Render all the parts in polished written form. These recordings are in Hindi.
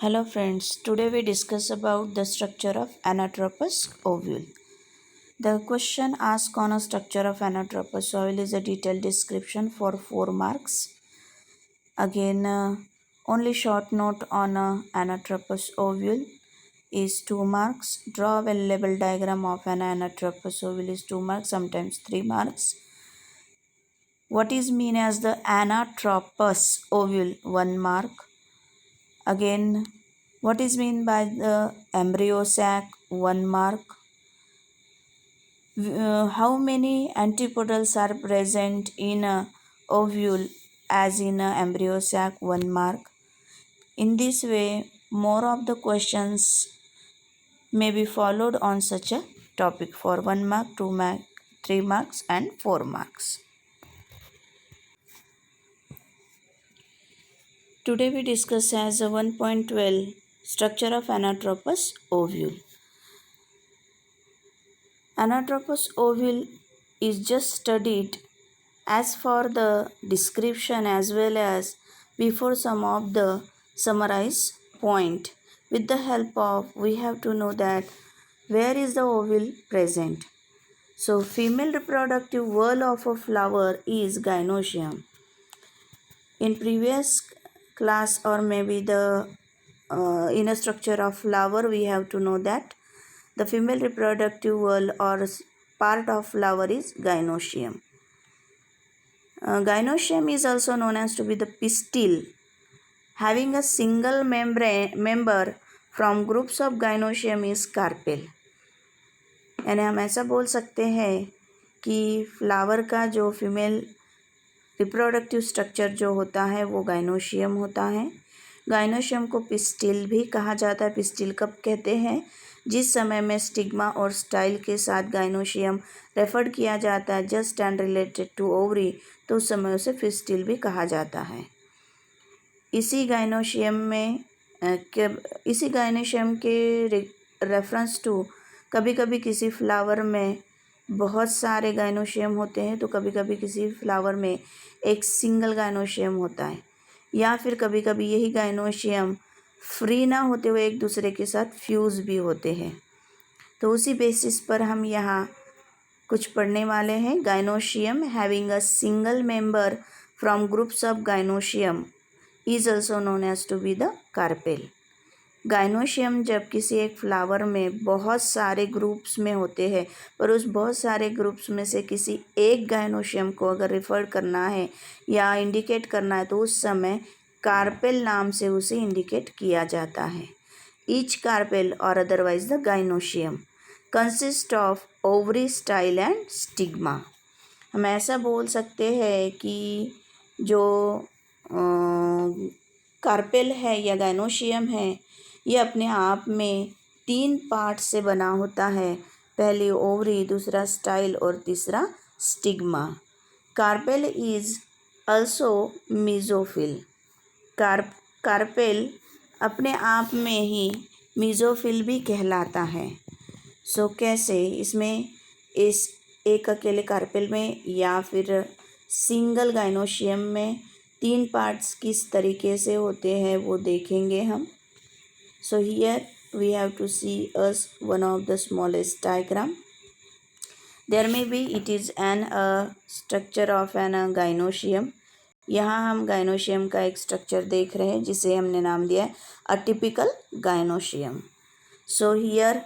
Hello friends, today we discuss about the structure of anatropous ovule. The question asked on a structure of anatropous ovule is a detailed description for 4 marks. Again, only short note on anatropous ovule is 2 marks. Draw a well-labeled diagram of an anatropous ovule is 2 marks, sometimes 3 marks. What is mean as the anatropous ovule? 1 mark. Again, what is mean by the embryo sac? 1 mark. How many antipodals are present in a ovule as in a embryo sac? 1 mark. In this way, more of the questions may be followed on such a topic for 1 mark, 2 mark, 3 marks and 4 marks. Today we discuss as a 1.12 structure of anatropous ovule. Anatropous ovule is just studied as for the description as well as before some of the summarized point. With the help of, we have to know that where is the ovule present. So female reproductive whorl of a flower is gynoecium. In previous class or maybe the inner structure of flower, we have to know that the female reproductive whorl or part of flower is gynoecium. Gynoecium is also known as to be the pistil, having a single member from groups of gynoecium is carpel. यानी हम ऐसा बोल सकते हैं कि फ्लावर का जो फीमेल रिप्रोडक्टिव स्ट्रक्चर जो होता है वो गाइनोशियम होता है. गाइनोशियम को पिस्टिल भी कहा जाता है. पिस्टिल कब कहते हैं? जिस समय में स्टिग्मा और स्टाइल के साथ गाइनोशियम रेफर्ड किया जाता है just and related to ovary, तो उस समय उसे पिस्टिल भी कहा जाता है. इसी गाइनोशियम के रेफरेंस टू कभी कभी किसी फ्लावर में बहुत सारे गाइनोशियम होते हैं, तो कभी कभी किसी फ्लावर में एक सिंगल गाइनोशियम होता है, या फिर कभी कभी यही गाइनोशियम फ्री ना होते हुए एक दूसरे के साथ फ्यूज़ भी होते हैं. तो उसी बेसिस पर हम यहाँ कुछ पढ़ने वाले हैं. Gynoecium having a single member from groups of gynoecium is also known as to be the carpel. Gynoecium जब किसी एक फ्लावर में बहुत सारे ग्रुप्स में होते हैं, पर उस बहुत सारे ग्रुप्स में से किसी एक गाइनोशियम को अगर रिफर करना है या इंडिकेट करना है, तो उस समय कार्पेल नाम से उसे इंडिकेट किया जाता है. ईच कार्पेल और otherwise the gynoecium consist of ovary, style and stigma. हम ऐसा बोल सकते हैं कि जो कार्पेल है या गाइनोशियम है, ये अपने आप में 3 पार्ट से बना होता है. पहली ओवरी, दूसरा स्टाइल और तीसरा stigma. Carpel is also mesophyll. Carpel अपने आप में ही मीजोफिल भी कहलाता है. सो कैसे? इसमें इस एक अकेले कार्पेल में या फिर सिंगल गाइनोशियम में 3 पार्ट्स किस तरीके से होते हैं वो देखेंगे हम. So here we have to see as one of the smallest diagram. There may be it is an structure of an gynoecium. यहाँ हम गाइनोशियम का एक स्ट्रक्चर देख रहे हैं जिसे हमने नाम दिया है atypical gynoecium. So here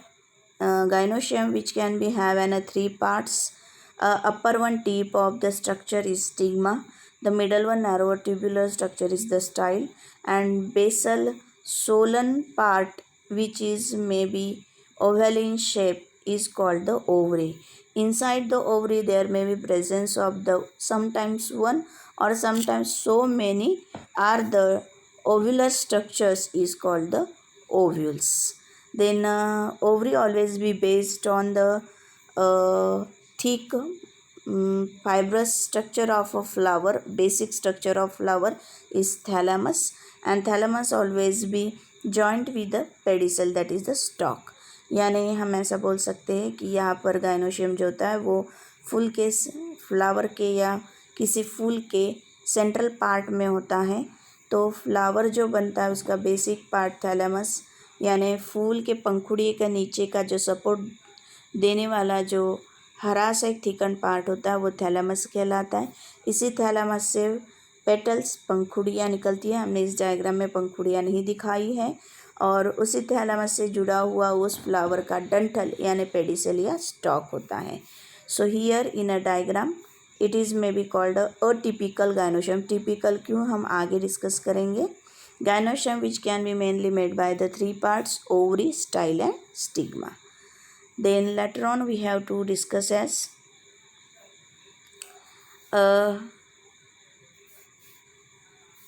gynoecium which can be have an 3 parts. Upper one tip of the structure is stigma. The middle one narrower tubular structure is the style, and basal swollen part which is maybe oval in shape is called the ovary. Inside the ovary there may be presence of the sometimes one or sometimes so many are the ovular structures is called the ovules. Then ovary always be based on the thick fibrous structure of a flower. Basic structure of flower is thalamus, and thalamus always be joined with the pedicel, that is the stalk. यानी हम ऐसा बोल सकते हैं कि यहाँ पर गाइनोशियम जो होता है वो फूल के फ्लावर के या किसी फूल के सेंट्रल पार्ट में होता है, तो फ्लावर जो बनता है उसका बेसिक पार्ट थैलेमस यानी फूल के पंखुड़ी का नीचे का जो सपोर्ट देने वाला जो हरा सा एक थिकन पार्ट होता है वो थैलेमस कहलाता है। इसी थैलेमस से पेटल्स पंखुड़ियाँ निकलती है। हमने इस डायग्राम में पंखुड़ियाँ नहीं दिखाई है। और उसी थैलेमस से जुड़ा हुआ उस फ्लावर का डंठल यानी पेडिसल या स्टॉक होता है। So here in a diagram it is may be called a typical gynoecium. Typical क्यों, हम आगे डिस्कस करेंगे। Gynoecium which can be mainly made by the 3 parts ovary, style and stigma. Then later on we have to discuss as a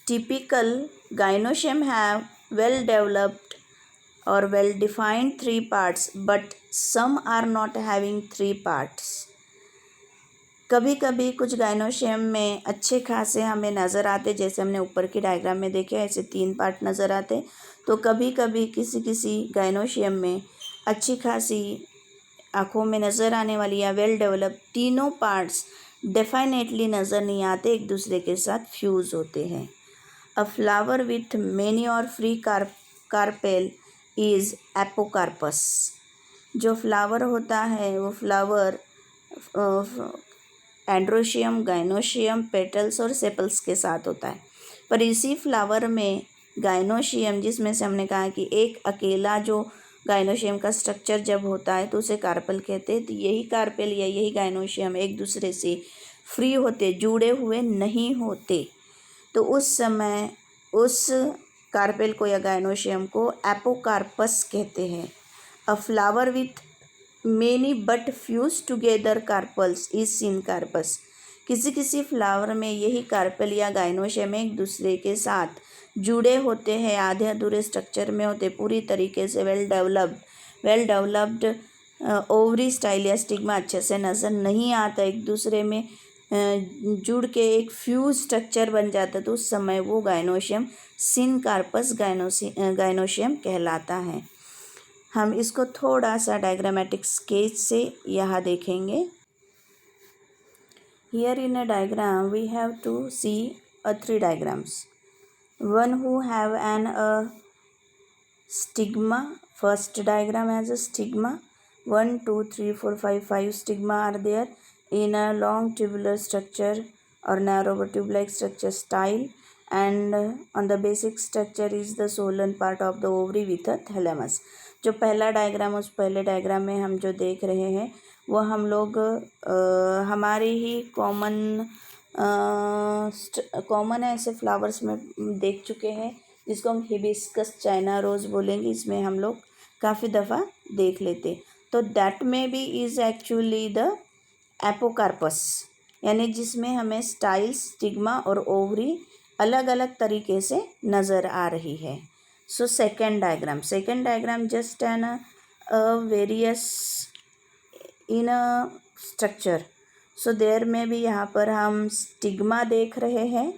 typical gynoecium have well developed or well defined 3 parts, but some are not having 3 parts. कभी कभी कुछ गाइनोशियम में अच्छे खासे हमें नज़र आते, जैसे हमने ऊपर की डायग्राम में देखे ऐसे 3 पार्ट नज़र आते। तो कभी कभी किसी किसी गाइनोशियम में अच्छी खासी आँखों में नज़र आने वाली या वेल डेवलप तीनों पार्ट्स डेफिनेटली नज़र नहीं आते, एक दूसरे के साथ फ्यूज़ होते हैं। अ फ्लावर विथ मेनी और फ्री कार्पेल इज़ एपोकार्पस। जो फ्लावर होता है वो फ्लावर एंड्रोशियम, गाइनोशियम, पेटल्स और सेपल्स के साथ होता है। पर इसी फ्लावर में गाइनोशियम, जिसमें से हमने कहा कि एक अकेला जो गाइनोशियम का स्ट्रक्चर जब होता है तो उसे कार्पेल कहते हैं। तो यही कार्पेल या यही गाइनोशियम एक दूसरे से फ्री होते, जुड़े हुए नहीं होते, तो उस समय उस कार्पेल को या गाइनोशियम को एपोकार्पस कहते हैं। A flower with many but fuse together carpels is syncarpous. किसी किसी फ्लावर में यही कार्पेल या गाइनोशियम एक दूसरे के साथ जुड़े होते हैं, आधे अधूरे स्ट्रक्चर में होते, पूरी तरीके से वेल डेवलप्ड ओवरी स्टाइल या स्टिग्मा अच्छे से नज़र नहीं आता, एक दूसरे में जुड़ के एक फ्यूज स्ट्रक्चर बन जाता, तो उस समय वो गाइनोशियम सिनकार्पस गाइनोशियम कहलाता है। हम इसको थोड़ा सा डायग्रामेटिक स्केच से यहाँ देखेंगे। Here in a diagram we have to see 3 diagrams. One who have an stigma. First diagram has a stigma. 1, 2, 3, 4, 5 stigma are there in a long tubular structure or narrow tube-like structure style, and on the basic structure is the swollen part of the ovary with a thalamus. जो पहला डायग्राम, उस पहले डायग्राम में हम जो देख रहे हैं वो हम लोग हमारे ही कॉमन ऐसे फ्लावर्स में देख चुके हैं, जिसको हम हिबिस्कस चाइना रोज़ बोलेंगे। इसमें हम लोग काफ़ी दफ़ा देख लेते। तो दैट में B is actually the apocarpous, यानी जिसमें हमें स्टाइल, स्टिग्मा और ओवरी अलग अलग तरीके से नज़र आ रही है। So second diagram just an various in a structure. So there में भी यहाँ पर हम स्टिग्मा देख रहे हैं,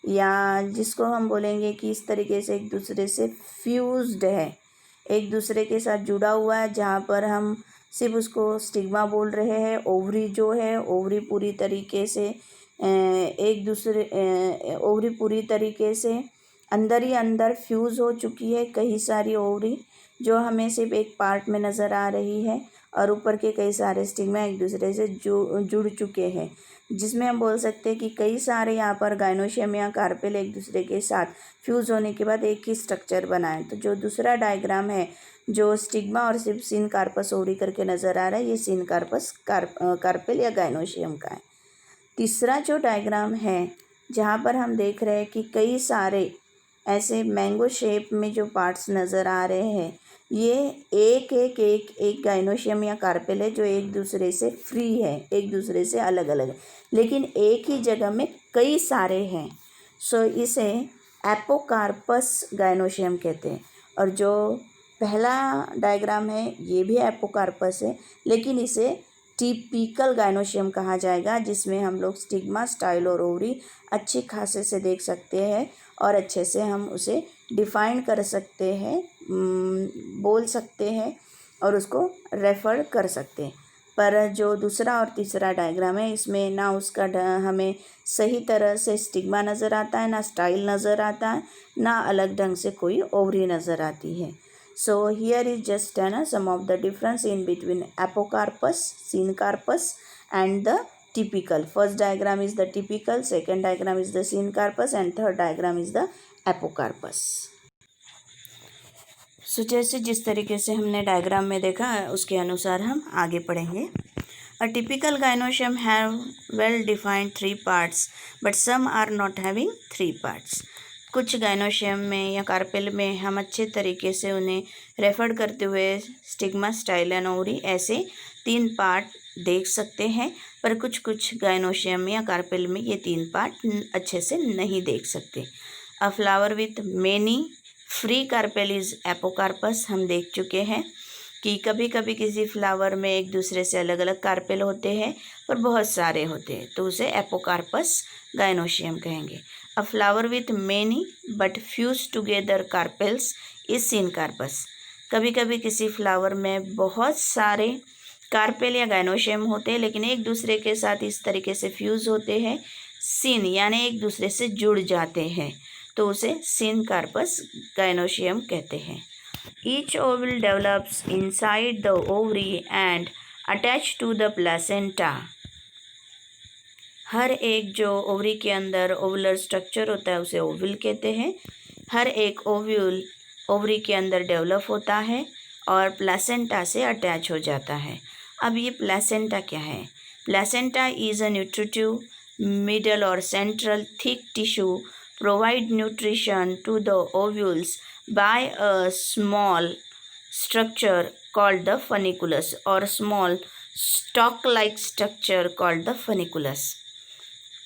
या जिसको हम बोलेंगे कि इस तरीके से एक दूसरे से फ्यूज्ड है, एक दूसरे के साथ जुड़ा हुआ है, जहाँ पर हम सिर्फ उसको स्टिग्मा बोल रहे हैं। ओवरी जो है, ओवरी पूरी तरीके से ओवरी पूरी तरीके से अंदर ही अंदर फ्यूज़ हो चुकी है। कई सारी ओवरी जो हमें सिर्फ एक पार्ट में नज़र आ रही है, और ऊपर के कई सारे स्टिग्मा एक दूसरे से जुड़ चुके हैं, जिसमें हम बोल सकते हैं कि कई सारे यहाँ पर गाइनोशियम या कार्पेल एक दूसरे के साथ फ्यूज़ होने के बाद एक ही स्ट्रक्चर बनाए। तो जो दूसरा डायग्राम है, जो स्टिग्मा और सिर्फ सिनकार्पस ओवरी करके नज़र आ रहा है, ये सिनकार्पस कार्पेल या गाइनोशियम का है। तीसरा जो डायग्राम है, जहाँ पर हम देख रहे हैं कि कई सारे ऐसे मैंगो शेप में जो पार्ट्स नज़र आ रहे हैं, ये एक गाइनोशियम या कार्पेल है जो एक दूसरे से फ्री है, एक दूसरे से अलग अलग है, लेकिन एक ही जगह में कई सारे हैं। सो इसे एपोकार्पस गाइनोशियम कहते हैं। और जो पहला डायग्राम है ये भी एपोकार्पस है, लेकिन इसे टिपिकल गाइनोशियम कहा जाएगा, जिसमें हम लोग स्टिग्मा, स्टाइल और ओवरी अच्छी खासे से देख सकते हैं और अच्छे से हम उसे डिफ़ाइन कर सकते हैं, बोल सकते हैं और उसको रेफ़र कर सकते हैं। पर जो दूसरा और तीसरा डायग्राम है इसमें ना उसका हमें सही तरह से स्टिग्मा नज़र आता है, ना स्टाइल नज़र आता है, ना अलग ढंग से कोई ओवरी नज़र आती है. So here is just some of the difference in between apocarpus, syncarpus and the typical. First diagram is the typical, second diagram is the syncarpus and third diagram is the apocarpus. So जैसे जिस तरीके से हमने डायग्राम में देखा उसके अनुसार हम आगे पढ़ेंगे. A typical gynoecium have well defined 3 parts but some are not having 3 parts. कुछ गाइनोशियम में या कार्पेल में हम अच्छे तरीके से उन्हें रेफर करते हुए स्टिग्मा, स्टाइल एंड ओवरी ऐसे 3 पार्ट देख सकते हैं, पर कुछ गाइनोशियम में या कार्पेल में ये 3 पार्ट अच्छे से नहीं देख सकते. अ flower with many free carpel is apocarpous. हम देख चुके हैं कि कभी कभी किसी फ्लावर में एक दूसरे से अलग अलग कार्पेल होते हैं पर बहुत सारे होते हैं, तो उसे एपोकार्पस गाइनोशियम कहेंगे. A flower with many but fused together carpels is syncarpus. कभी कभी किसी फ्लावर में बहुत सारे कार्पेल या गाइनोशियम होते हैं लेकिन एक दूसरे के साथ इस तरीके से फ्यूज होते हैं, सिन यानी एक दूसरे से जुड़ जाते हैं, तो उसे syncarpus गाइनोशियम कहते हैं. Each ovule develops inside the ovary and attached to the placenta. हर एक जो ओवरी के अंदर ओवुलर स्ट्रक्चर होता है उसे ओव्यूल कहते हैं. हर एक ओव्यूल ओवरी के अंदर डेवलप होता है और प्लेसेंटा से अटैच हो जाता है. अब ये प्लेसेंटा क्या है? Placenta is a nutritive middle और central thick tissue provide nutrition to the ovules by a small structure called the funiculus or small stalk-like structure called the funiculus.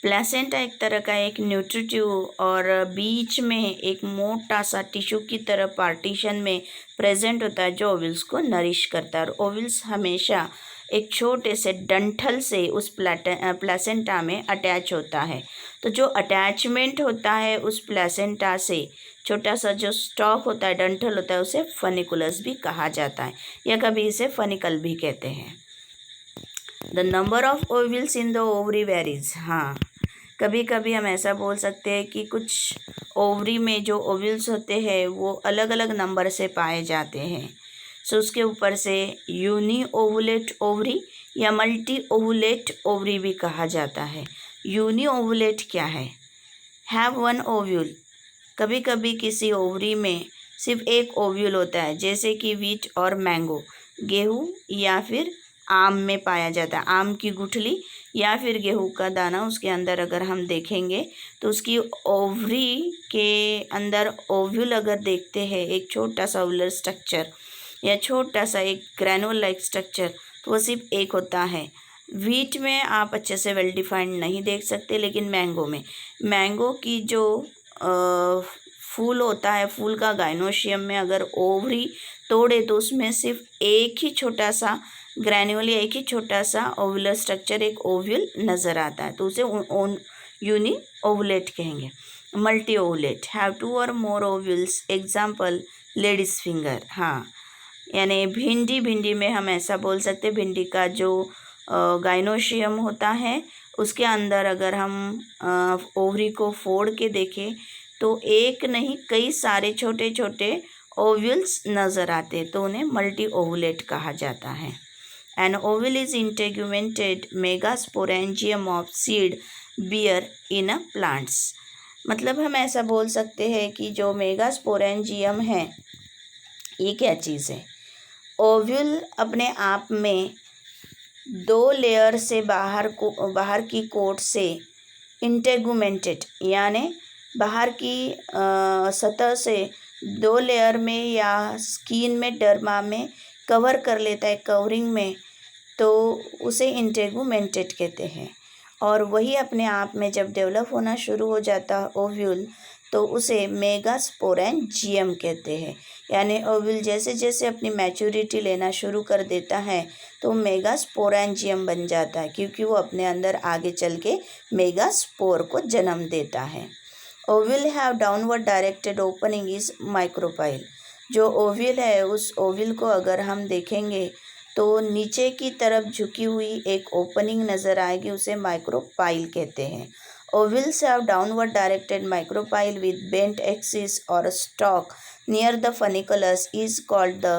Placenta एक तरह का एक न्यूट्रिटिव और बीच में एक मोटा सा टिश्यू की तरह पार्टीशन में प्रेजेंट होता है जो ओवल्स को नरिश करता है. और ओवल्स हमेशा एक छोटे से डंठल से उस प्लेसेंटा में अटैच होता है. तो जो अटैचमेंट होता है उस प्लेसेंटा से, छोटा सा जो स्टॉक होता है, डंठल होता है, उसे फनिकुलस भी कहा जाता है या कभी इसे फनिकल भी कहते हैं. The number of vowels in the ovary varies. हाँ, कभी कभी हम ऐसा बोल सकते हैं कि कुछ ओवरी में जो ओवल्स होते हैं वो अलग अलग नंबर से पाए जाते हैं. सो उसके ऊपर से यूनी ओवुलेट ओवरी या मल्टी ओवुलेट ओवरी भी कहा जाता है. यूनी ओवुलेट क्या है? Have one ovule. कभी कभी किसी ओवरी में सिर्फ एक ओव्यूल होता है, जैसे कि वीट और मैंगो, गेहूँ या फिर आम में पाया जाता है. आम की गुठली या फिर गेहूं का दाना, उसके अंदर अगर हम देखेंगे तो उसकी ओवरी के अंदर ओव्यूल अगर देखते हैं, एक छोटा सा ओवुलर स्ट्रक्चर या छोटा सा एक ग्रैनुल लाइक स्ट्रक्चर, तो वो सिर्फ एक होता है. वीट में आप अच्छे से वेल डिफाइंड नहीं देख सकते, लेकिन मैंगो की जो फूल होता है, फूल का गाइनोशियम में अगर ओवरी तोड़े तो उसमें सिर्फ एक ही छोटा सा ग्रैन्यूल या एक ही छोटा सा ओवुलर स्ट्रक्चर, एक ओव्यूल नज़र आता है, तो उसे यूनी ओवुलेट कहेंगे. मल्टी ओवुलेट हैव 2 और मोर ओव्यूल्स. Example ladies finger. हाँ, यानी भिंडी में हम ऐसा बोल सकते हैं, भिंडी का जो गाइनोशियम होता है उसके अंदर अगर हम ओवरी को फोड़ के देखें तो एक नहीं कई सारे छोटे छोटे ओव्यूल्स नज़र आते हैं, तो उन्हें मल्टी ओवुलेट कहा जाता है. An ovule is integumented megasporangium of seed bear in a plants. मतलब हम ऐसा बोल सकते हैं कि जो मेगास्पोरेंजियम है ये क्या चीज़ है? ओव्यूल अपने आप में 2 लेयर से बाहर की कोट से इंटेगुमेंटेड यानी बाहर की सतह से 2 लेयर में या स्किन में, डर्मा में कवर कर लेता है, कवरिंग में, तो उसे इंटेगुमेंटेड कहते हैं. और वही अपने आप में जब डेवलप होना शुरू हो जाता है ओव्यूल, तो उसे मेगास्पोरेंजियम कहते हैं. यानी ओव्यूल जैसे जैसे अपनी मैच्योरिटी लेना शुरू कर देता है तो मेगास्पोरेंजियम बन जाता है, क्योंकि वो अपने अंदर आगे चल के मेगास्पोर को जन्म देता है. Ovule have downward directed opening is micropyle. जो ओव्यूल है उस ओव्यूल को अगर हम देखेंगे तो नीचे की तरफ झुकी हुई एक ओपनिंग नज़र आएगी, उसे माइक्रोपाइल कहते हैं। Ovules have downward directed micropyle with bent axis or stalk near the funiculus is called the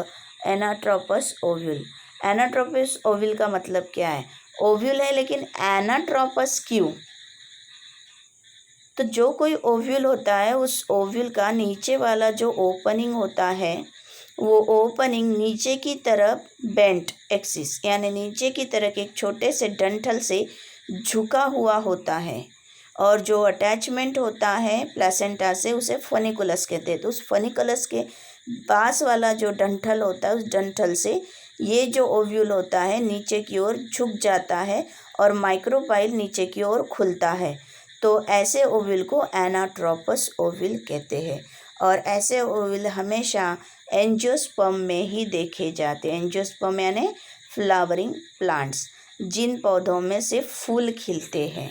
anatropous ovule. Anatropous ovule का मतलब क्या है? ओव्यूल है लेकिन anatropous क्यों? तो जो कोई ओव्यूल होता है उस ओव्यूल का नीचे वाला जो ओपनिंग होता है वो ओपनिंग नीचे की तरफ बेंट एक्सिस यानी नीचे की तरफ एक छोटे से डंठल से झुका हुआ होता है, और जो अटैचमेंट होता है प्लेसेंटा से उसे फनिकुलस कहते हैं। तो उस फनिकुलस के पास वाला जो डंठल होता है उस डंठल से ये जो ओव्यूल होता है नीचे की ओर झुक जाता है और माइक्रोपाइल नीचे की ओर खुलता है। तो ऐसे ओव्यूल को एनाट्रोपस ओव्यूल कहते हैं, और ऐसे ओव्यूल हमेशा एंजियोस्पर्म में ही देखे जाते हैं। एंजियोस्पर्म यानी फ्लावरिंग प्लांट्स, जिन पौधों में से फूल खिलते हैं।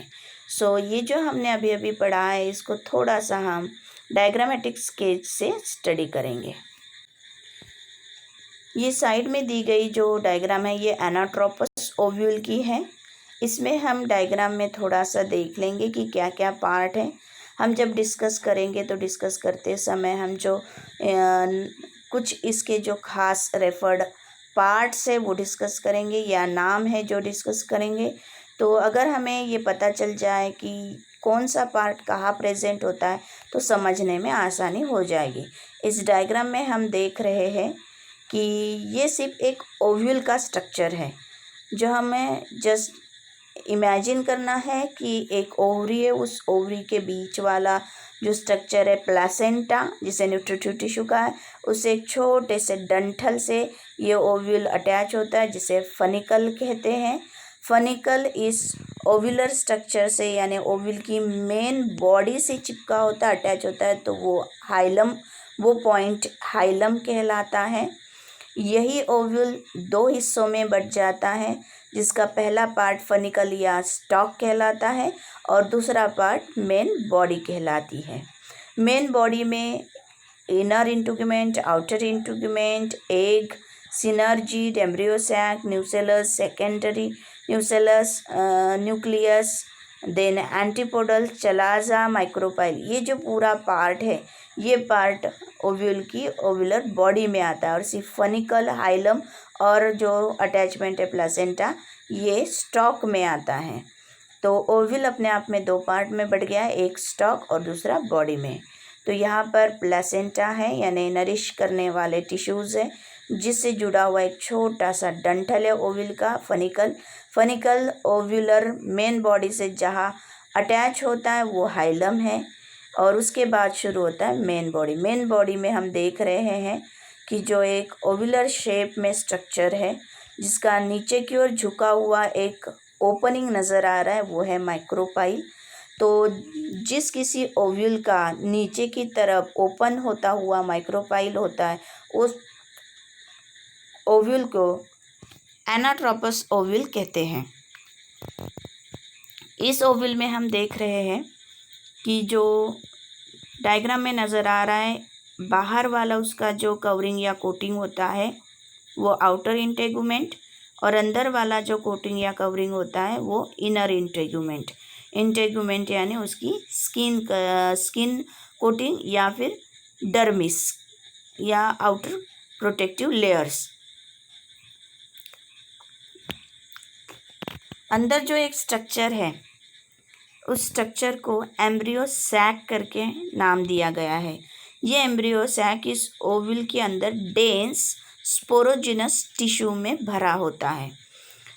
सो ये जो हमने अभी अभी पढ़ा है इसको थोड़ा सा हम डायग्रामेटिक स्केच से स्टडी करेंगे। ये साइड में दी गई जो डायग्राम है ये एनाट्रोपस ओव्यूल की है। इसमें हम डायग्राम में थोड़ा सा देख लेंगे कि क्या क्या पार्ट है। हम जब डिस्कस करेंगे तो डिस्कस करते समय हम जो कुछ इसके जो खास रेफर्ड पार्ट्स है वो डिस्कस करेंगे या नाम है जो डिस्कस करेंगे। तो अगर हमें ये पता चल जाए कि कौन सा पार्ट कहाँ प्रेजेंट होता है तो समझने में आसानी हो जाएगी। इस डायग्राम में हम देख रहे हैं कि ये सिर्फ एक ओव्यूल का स्ट्रक्चर है। जो हमें जस्ट इमेजिन करना है कि एक ओवरी है, उस ओवरी के बीच वाला जो स्ट्रक्चर है प्लेसेंटा जिसे न्यूट्रिटिव टिश्यू का है, उसे एक छोटे से डंठल से ये ओव्यूल अटैच होता है जिसे फनिकल कहते हैं। फनिकल इस ओव्यूलर स्ट्रक्चर से यानी ओव्यूल की मेन बॉडी से चिपका होता है, अटैच होता है, तो वो हाइलम, वो पॉइंट हाइलम कहलाता है। यही ओव्यूल दो हिस्सों में बट जाता है, जिसका पहला पार्ट फनिकल या स्टॉक कहलाता है और दूसरा पार्ट मेन बॉडी कहलाती है। मेन बॉडी में inner integument, outer integument, egg, synergid, embryo sac, nucellus, secondary nucellus, nucleus, then antipodal, chalaza, micropyle, ये जो पूरा पार्ट है ये पार्ट ओव्यूल की ओव्यूलर बॉडी में आता है, और सिर्फ फनिकल, हाइलम और जो अटैचमेंट है प्लेसेंटा ये स्टॉक में आता है। तो ओव्यूल अपने आप में दो पार्ट में बढ़ गया है, एक स्टॉक और दूसरा बॉडी में। तो यहाँ पर प्लेसेंटा है यानी नरिश करने वाले टिश्यूज़ है जिससे जुड़ा हुआ एक छोटा सा डंठल है ओव्यूल का, funicle. Funicle ovular main body से जहाँ अटैच होता है वो हाइलम है, और उसके बाद शुरू होता है मेन बॉडी। मेन बॉडी में हम देख रहे हैं कि जो एक ओव्यूलर शेप में स्ट्रक्चर है जिसका नीचे की ओर झुका हुआ एक ओपनिंग नज़र आ रहा है वो है माइक्रोपाइल। तो जिस किसी ओव्यूल का नीचे की तरफ ओपन होता हुआ माइक्रोपाइल होता है उस ओव्यूल को एनाट्रोपस ओव्यूल कहते हैं। इस ओव्यूल में हम देख रहे हैं कि जो डायग्राम में नज़र आ रहा है बाहर वाला उसका जो कवरिंग या कोटिंग होता है वो आउटर इंटेगुमेंट, और अंदर वाला जो कोटिंग या कवरिंग होता है वो इनर इंटेगुमेंट। इंटेगुमेंट यानी उसकी स्किन कोटिंग या फिर डर्मिस या आउटर प्रोटेक्टिव लेयर्स। अंदर जो एक स्ट्रक्चर है उस स्ट्रक्चर को एम्ब्रियो सैक करके नाम दिया गया है। ये एम्ब्रियो सैक इस ओव्यूल के अंदर डेंस स्पोरोजिनस टिश्यू में भरा होता है।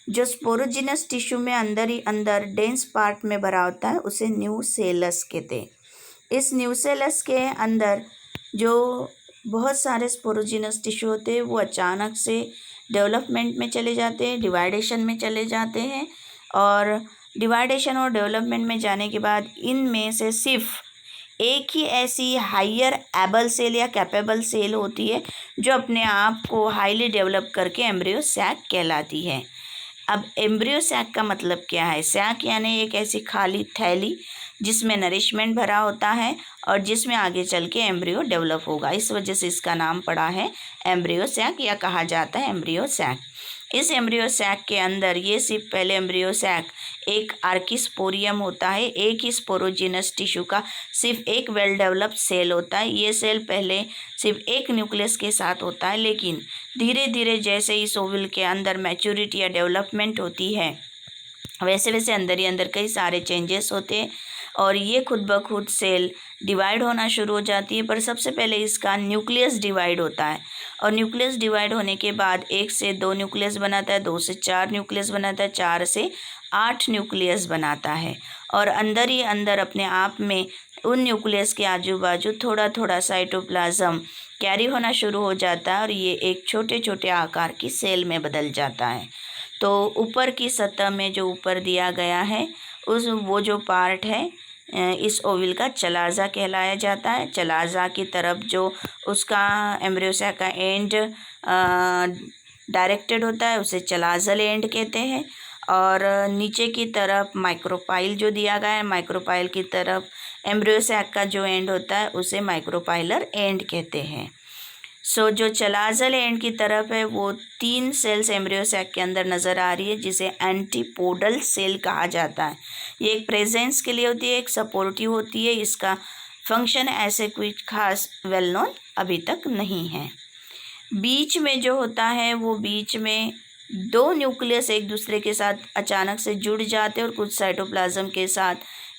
जो स्पोरोजिनस टिश्यू में अंदर ही अंदर डेंस पार्ट में भरा होता है उसे न्यूसेलस कहते हैं। इस न्यूसेलस के अंदर जो बहुत सारे स्पोरोजिनस टिश्यू होते हैं वो अचानक से डेवलपमेंट में चले जाते हैं, डिवाइडेशन में चले जाते हैं, और डिवाइडेशन और डेवलपमेंट में जाने के बाद इनमें से सिर्फ एक ही ऐसी हायर एबल सेल या कैपेबल सेल होती है जो अपने आप को हाईली डेवलप करके एम्ब्रियो सैक कहलाती है। अब एम्ब्रियो सैक का मतलब क्या है? सैक यानी एक ऐसी खाली थैली जिसमें नरिशमेंट भरा होता है और जिसमें आगे चल के एम्ब्रियो डेवलप होगा। इस वजह से इसका नाम पड़ा है एम्ब्रियो सैक या कहा जाता है एम्ब्रियो सैक। इस एम्ब्रियो सैक के अंदर ये सिर्फ पहले एम्ब्रियो सैक एक आर्किस्पोरियम होता है, एक ही स्पोरोजिनस टिश्यू का सिर्फ एक वेल डेवलप्ड सेल होता है। ये सेल पहले सिर्फ एक न्यूक्लियस के साथ होता है, लेकिन धीरे धीरे जैसे इस ओवल के अंदर मैच्योरिटी या डेवलपमेंट होती है वैसे वैसे अंदर ही अंदर कई सारे चेंजेस होते हैं और ये खुद ब खुद सेल डिवाइड होना शुरू हो जाती है। पर सबसे पहले इसका न्यूक्लियस डिवाइड होता है और न्यूक्लियस डिवाइड होने के बाद 1 से 2 न्यूक्लियस बनाता है, 2 से 4 न्यूक्लियस बनाता है, 4 से 8 न्यूक्लियस बनाता है और अंदर ही अंदर अपने आप में उन न्यूक्लियस के आजू बाजू थोड़ा थोड़ा साइटोप्लाज्म कैरी होना शुरू हो जाता है और ये एक छोटे छोटे आकार की सेल में बदल जाता है। तो ऊपर की सतह में जो ऊपर दिया गया है वो जो पार्ट है इस ओवल का चलाजा कहलाया जाता है। चलाजा की तरफ जो उसका एम्ब्रियो सैक का एंड डायरेक्टेड होता है उसे चलाजल एंड कहते हैं और नीचे की तरफ माइक्रोपाइल जो दिया गया है, माइक्रोपाइल की तरफ एम्ब्रियो सैक का जो एंड होता है उसे माइक्रोपाइलर एंड कहते हैं। सो जो चलाजल एंड की तरफ है वो 3 सेल्स एम्ब्रियो सैक के अंदर नज़र आ रही है जिसे एंटीपोडल सेल कहा जाता है। ये एक प्रेजेंस के लिए होती है, एक सपोर्टिव होती है। इसका फंक्शन ऐसे कुछ खास वेल नोन अभी तक नहीं है। बीच में जो होता है वो बीच में 2 न्यूक्लियस एक दूसरे के साथ अचानक से जुड़ जाते हैं और कुछ साइटोप्लाज्म के साथ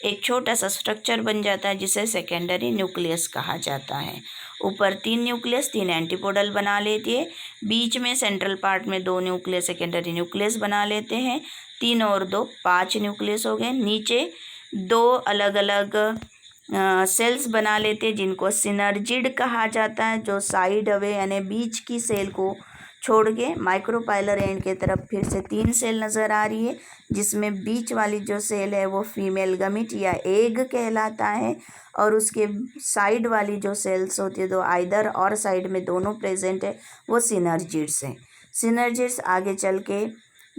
एक छोटा सा स्ट्रक्चर बन जाता है जिसे सेकेंडरी न्यूक्लियस कहा जाता है। ऊपर 3 न्यूक्लियस 3 एंटीपोडल बना लेती है, बीच में सेंट्रल पार्ट में 2 न्यूक्लियस सेकेंडरी न्यूक्लियस बना लेते हैं, 3 और 2 5 न्यूक्लियस हो गए। नीचे 2 अलग अलग सेल्स बना लेते हैं जिनको सिनर्जिड कहा जाता है, जो साइड अवे यानी बीच की सेल को छोड़ के माइक्रोपाइलर एंड के तरफ फिर से 3 सेल नज़र आ रही है जिसमें बीच वाली जो सेल है वो फीमेल गमिट या एग कहलाता है और उसके साइड वाली जो सेल्स होती है तो आइदर और साइड में दोनों प्रेजेंट है वो सिनर्जिड्स हैं। सिनर्जिड्स आगे चल के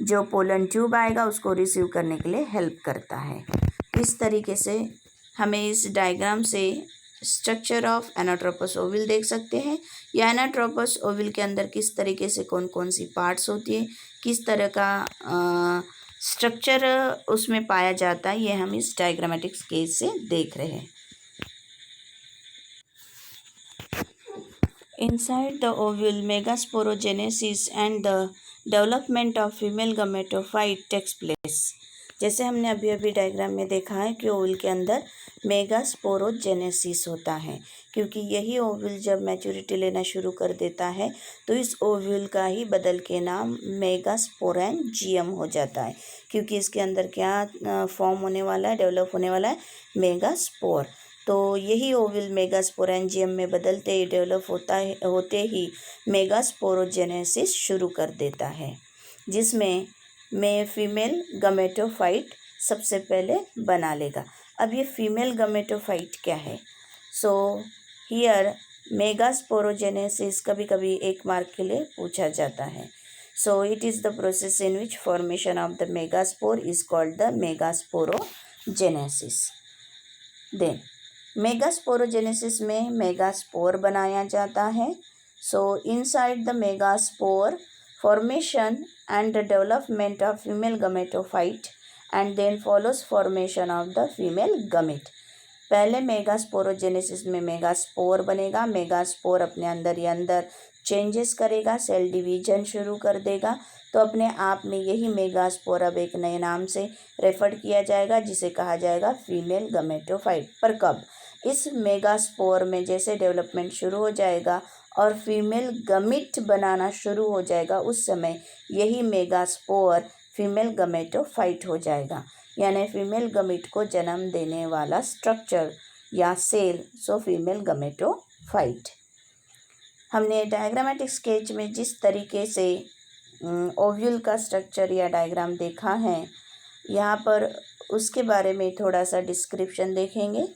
जो पोलन ट्यूब आएगा उसको रिसीव करने के लिए हेल्प करता है। इस तरीके से हमें इस डायग्राम से स्ट्रक्चर ऑफ एनाट्रोपस ओवल देख सकते हैं या एनाट्रोपस ओवल के अंदर किस तरीके से कौन कौन सी पार्ट्स होती है, किस तरह का स्ट्रक्चर उसमें पाया जाता है, ये हम इस डायग्रामेटिक स्केच से देख रहे हैं। Inside the ovule, megasporogenesis and the development of female gametophyte takes place. जैसे हमने अभी अभी डायग्राम में देखा है कि ओवल के अंदर मेगास्पोरोजेनेसिस होता है, क्योंकि यही ओवल जब मैच्योरिटी लेना शुरू कर देता है तो इस ओवल का ही बदल के नाम मेगास्पोरेंजियम हो जाता है, क्योंकि इसके अंदर क्या फॉर्म होने वाला है, डेवलप होने वाला है, मेगास्पोर। तो यही ओवल मेगास्पोरेंजियम में बदलते ही डेवलप होते ही मेगास्पोरोजेनेसिस शुरू कर देता है, जिसमें फीमेल गमेटोफाइट सबसे पहले बना लेगा। अब ये फीमेल गमेटोफाइट क्या है? सो हियर मेगास्पोरोजेनेसिस कभी कभी 1 मार्क के लिए पूछा जाता है। So it is the process in which formation of the megaspore is called the megasporogenesis. Then megasporogenesis में मेगास्पोर बनाया जाता है। So inside the megaspore formation and the development of female gametophyte and then follows formation of the female gamete। पहले मेगास्पोरोजेनेसिस में मेगास्पोर बनेगा, मेगास्पोर अपने अंदर ही अंदर चेंजेस करेगा, सेल डिवीजन शुरू कर देगा, तो अपने आप में यही मेगास्पोर अब एक नए नाम से रेफर किया जाएगा जिसे कहा जाएगा फीमेल गमेटोफाइट। पर कब? इस मेगास्पोर में जैसे डेवलपमेंट शुरू हो जाएगा और फीमेल गमिट बनाना शुरू हो जाएगा, उस समय यही मेगास्पोर फीमेल गमेटोफाइट हो जाएगा, यानी फीमेल गमिट को जन्म देने वाला स्ट्रक्चर या सेल, सो फीमेल गमेटोफाइट। हमने डायग्रामेटिक स्केच में जिस तरीके से ओव्यूल का स्ट्रक्चर या डायग्राम देखा है, यहाँ पर उसके बारे में थोड़ा सा डिस्क्रिप्शन देखेंगे।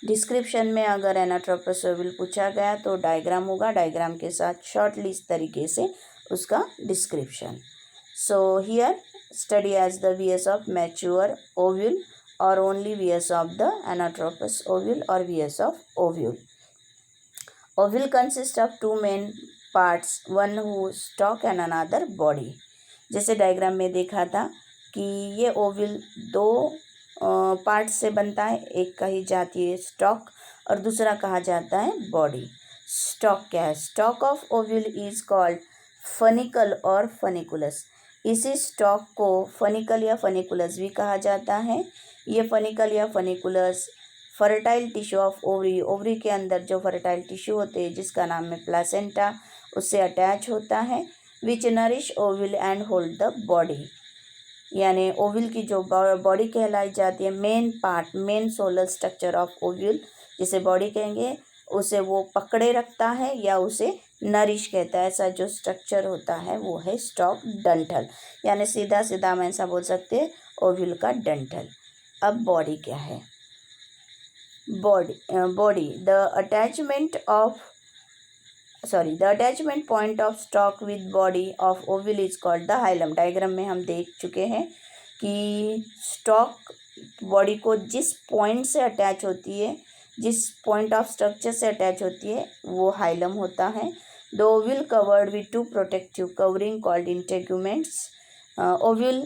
डिस्क्रिप्शन में अगर एनाट्रोपस ओवल पूछा गया तो डायग्राम होगा, डायग्राम के साथ शॉर्टली इस तरीके से उसका description. So here study as the views of mature ovule और only views of the anatropous ovule और views of ovule. Ovule consists of 2 main parts, one who stalk and another body. जैसे डायग्राम में देखा था कि ये ओव्यूल दो पार्ट से बनता है, एक कही जाती है स्टॉक और दूसरा कहा जाता है बॉडी। स्टॉक क्या है? Stock of ovule is called funicle और फनिकुलस। इसी स्टॉक को फनिकल या फनिकुलस भी कहा जाता है। ये फनिकल या funiculus fertile tissue of ovary, ovary के अंदर जो फर्टाइल टिश्यू होते हैं जिसका नाम है प्लासेंटा, उससे अटैच होता है। Which nourish ovule and hold the body, यानी ओव्यूल की जो बॉडी कहलाई जाती है, main part, main solar structure of ovule जिसे बॉडी कहेंगे, उसे वो पकड़े रखता है या उसे नरिश कहता है। ऐसा जो स्ट्रक्चर होता है वो है स्टॉक डंठल, यानी सीधा सीधा हम ऐसा बोल सकते हैं ओव्यूल का डंठल। अब बॉडी क्या है? Body the attachment point of stock with body of ovule is called the hilum. Diagram में हम देख चुके हैं कि स्टॉक बॉडी को जिस पॉइंट से अटैच होती है, जिस पॉइंट ऑफ स्ट्रक्चर से अटैच होती है वो हाइलम होता है। The ovule covered with two protective covering called integuments. Ovule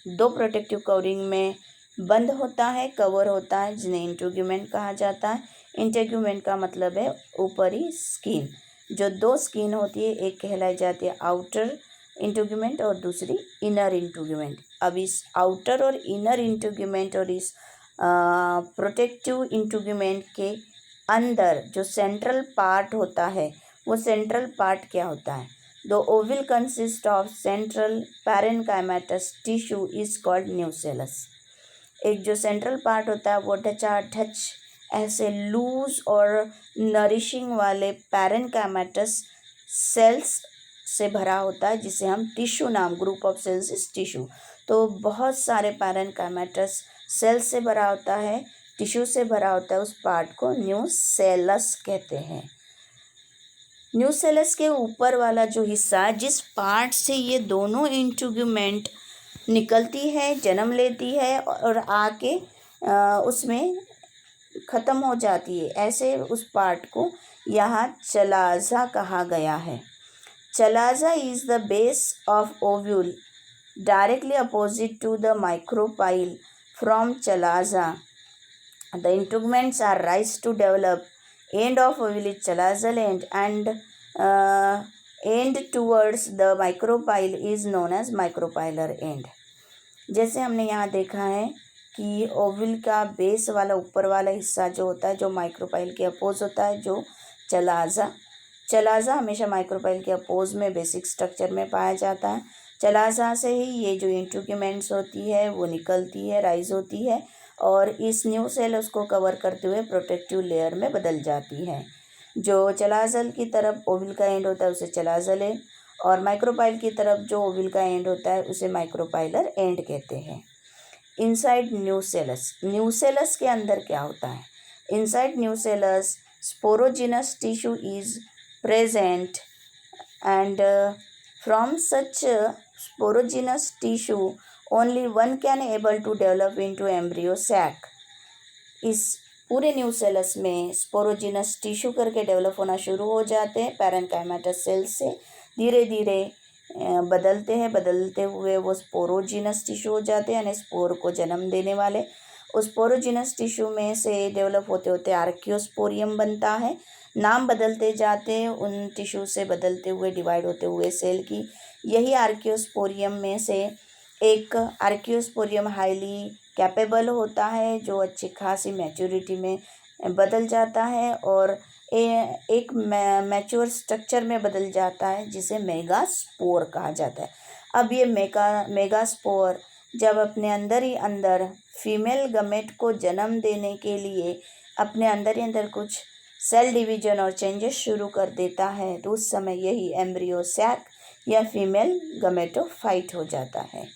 दो प्रोटेक्टिव कवरिंग में बंद होता है, कवर होता है, जिन्हें इंटेग्यूमेंट कहा जाता है। इंटेग्यूमेंट का मतलब है ऊपरी स्किन। जो दो स्किन होती है, एक कहलाई जाती है आउटर इंटेग्यूमेंट और दूसरी इनर इंटेग्यूमेंट। अब इस आउटर और इनर इंटेग्यूमेंट और इस प्रोटेक्टिव इंटेग्यूमेंट के अंदर जो सेंट्रल पार्ट होता है, वो सेंट्रल पार्ट क्या होता है? The ovule consist of central parenchymatous tissue is called nucellus. एक जो सेंट्रल पार्ट होता है वो ढच ऐसे लूज और नरिशिंग वाले पैरेनकाइमेटस सेल्स से भरा होता है, जिसे हम टिश्यू नाम, group of cells is tissue. तो बहुत सारे पैरेनकाइमेटस सेल्स से भरा होता है, टिश्यू से भरा होता है, उस पार्ट को न्यूसेलस कहते हैं। न्यूसेलस के ऊपर वाला जो हिस्सा, जिस पार्ट से ये दोनों इंटेग्यूमेंट निकलती है, जन्म लेती है और आके उसमें ख़त्म हो जाती है, ऐसे उस पार्ट को यहाँ चलाज़ा कहा गया है। Chalaza is the base of ovule directly opposite to the micropyle. From chalaza, the integuments are raised to develop. End of ovule is chalazal end, and end towards the micropyle is known as micropylar end. जैसे हमने यहाँ देखा है कि ओव्यूल का बेस वाला ऊपर वाला हिस्सा जो होता है, जो माइक्रोपाइल के अपोज होता है, जो चलाज़ा हमेशा माइक्रोपाइल के अपोज में बेसिक स्ट्रक्चर में पाया जाता है। चलाज़ा से ही ये जो इंटेग्यूमेंट्स होती है वो निकलती है, राइज होती है और इस न्यू सेल उसको कवर करते हुए प्रोटेक्टिव लेयर में बदल जाती है। जो चलाज़ल की तरफ ओव्यूल का एंड होता है उसे चलाज़ल एंड, और माइक्रोपाइल की तरफ जो ओव्यूल का एंड होता है उसे माइक्रोपाइलर एंड कहते हैं। इनसाइड न्यूसेलस, न्यूसेलस के अंदर क्या होता है? Inside nucellus sporogenous tissue is present and from such sporogenous tissue only one can able to develop into embryo sac. इस पूरे न्यूसेलस में स्पोरोजिनस टिश्यू करके डेवलप होना शुरू हो जाते हैं पैरेनकाइमेटस सेल्स से, धीरे धीरे बदलते हुए वो स्पोरोजिनस टिश्यू हो जाते हैं, यानी स्पोर को जन्म देने वाले। उस स्पोरोजिनस टिश्यू में से डेवलप होते होते आर्कियोस्पोरियम बनता है। नाम बदलते जाते हैं उन टिश्यू से, बदलते हुए डिवाइड होते हुए सेल की। यही आर्कियोस्पोरियम में से एक आर्कियोस्पोरियम हाईली कैपेबल होता है, जो अच्छी खासी मैच्योरिटी में बदल जाता है और एक मैच्योर स्ट्रक्चर में बदल जाता है, जिसे मेगास्पोर कहा जाता है। अब ये मेगास्पोर जब अपने अंदर ही अंदर फीमेल गमेट को जन्म देने के लिए अपने अंदर ही अंदर कुछ सेल डिवीजन और चेंजेस शुरू कर देता है, तो उस समय यही एम्ब्रियो सैक या फीमेल गमेटोफाइट हो जाता है।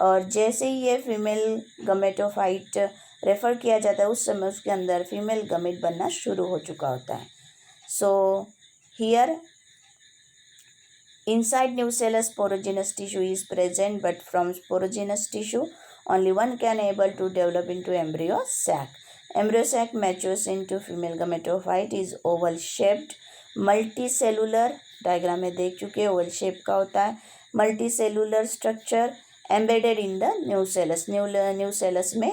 और जैसे ही ये फीमेल गमेटोफाइट रेफ़र किया जाता है, उस समय उसके अंदर फीमेल गमेट बनना शुरू हो चुका होता है। So here inside nucellus sporogenous tissue is present, but from sporogenous tissue only one can able to develop into embryo sac. Embryo sac matures into female gametophyte, is oval shaped, multicellular diagram में देख चुके हैं, ओवल शेप का होता है। Multi cellular structure embedded in the nucellus, nucellus में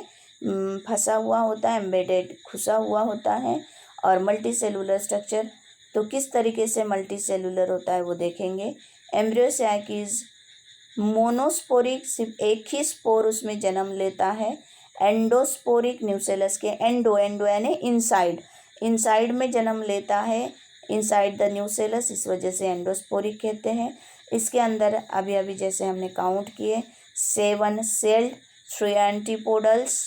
फंसा हुआ होता है, एम्बेडेड घुसा हुआ होता है। और मल्टी सेलुलर स्ट्रक्चर तो किस तरीके से मल्टी सेलुलर होता है वो देखेंगे। एम्ब्रियो सैक इज मोनोस्पोरिक, सिर्फ एक ही स्पोर उसमें जन्म लेता है। एंडोस्पोरिक न्यूसेलस के एंडो यानी इनसाइड में जन्म लेता है, इनसाइड द न्यूसेलस, इस वजह से एंडोस्पोरिक कहते हैं। इसके अंदर अभी जैसे हमने काउंट किए 7 sailed, 3 antipodals,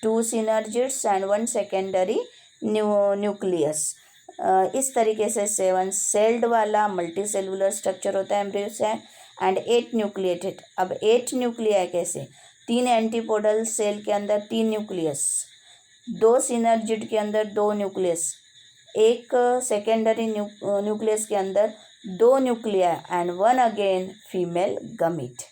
2 synergids and 1 secondary nucleus. इस तरीके से 7 सेल्ड वाला मल्टी सेलुलर स्ट्रक्चर होता है एम्ब्रियो सैक एंड 8 न्यूक्लिएटेड। अब 8 न्यूक्लिया कैसे, 3 एंटीपोडल सेल के अंदर 3 न्यूक्लियस, 2 सिनर्जिड के अंदर 2 न्यूक्लियस, एक सेकेंडरी न्यूक्लियस के अंदर 2 nuclei and 1 again female gamete.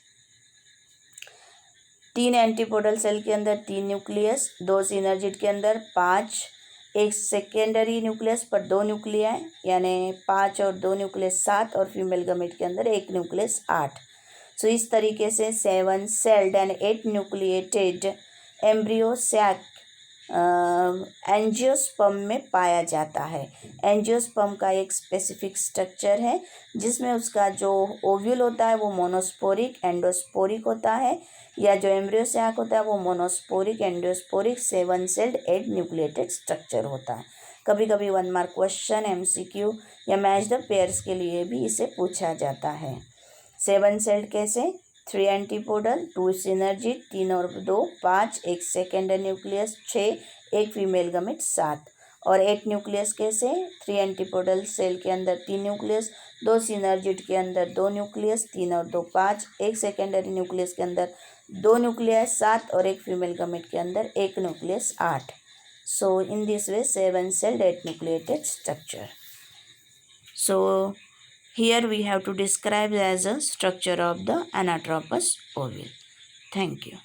3 antipodal cell के अंदर 3 न्यूक्लियस, 2 सिनर्जिड के अंदर 5, एक सेकेंडरी न्यूक्लियस पर 2 न्यूक्लिया यानी 5 और 2 न्यूक्लियस 7, और फीमेल गमीट के अंदर 1 न्यूक्लियस 8। सो इस तरीके से 7 celled and 8 nucleated embryo sac angiosperm में पाया जाता है। एंजियोस्पर्म का एक स्पेसिफिक स्ट्रक्चर है जिसमें उसका जो ओव्यूल होता है वो मोनोस्पोरिक एंडोस्पोरिक होता है, या जो एम्ब्रियो सैक होता है वो मोनोस्पोरिक एंडोस्पोरिक 7 सेल्ड 8 न्यूक्लिएटेड स्ट्रक्चर होता है। कभी कभी 1 मार्क क्वेश्चन, MCQ या मैच द पेयर्स के लिए भी इसे पूछा जाता है। 7 सेल्ड कैसे, 3 एंटीपोडल, 2 सिनर्जिड, 3 और 2 5, एक सेकेंडरी न्यूक्लियस 6, एक फीमेल गमीट 7। और 8 न्यूक्लियस कैसे, 3 एंटीपोडल सेल के अंदर 3 न्यूक्लियस, 2 सिनर्जिड के अंदर 2 न्यूक्लियस, 3 और 2 5, एक सेकेंडरी न्यूक्लियस के अंदर 2 न्यूक्लियस 7, और एक फीमेल गमीट के अंदर 1 nucleus 8। So in this way 7 sailed 8 nucleated structure. So here we have to describe as a structure of the anatropous ovule. Thank you.